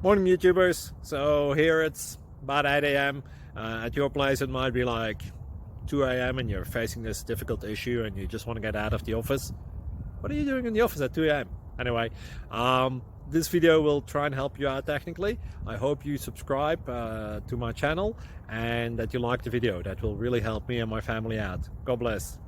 Morning YouTubers. So here it's about 8 a.m. At your place it might be like 2 a.m. and you're facing this difficult issue and you just want to get out of the office. What are you doing in the office at 2 a.m.? Anyway, this video will try and help you out technically. I hope you subscribe to my channel and that you like the video. That will really help me and my family out. God bless.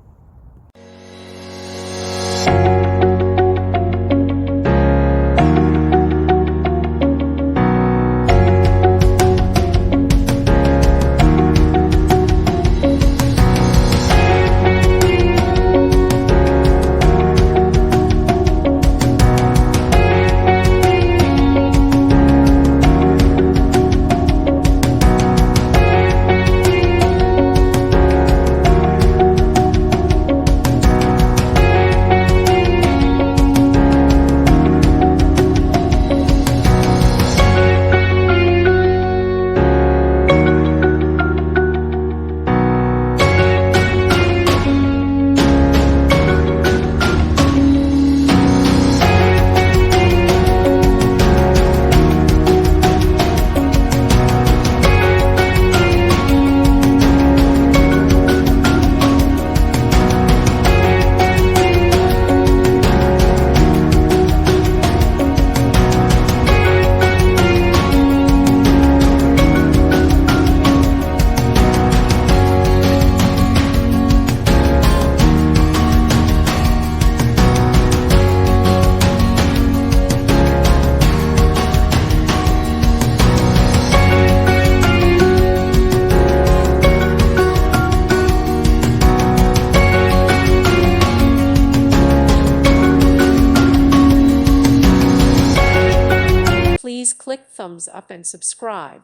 Please click thumbs up and subscribe.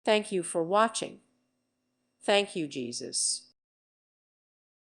Thank you for watching. Thank you, Jesus.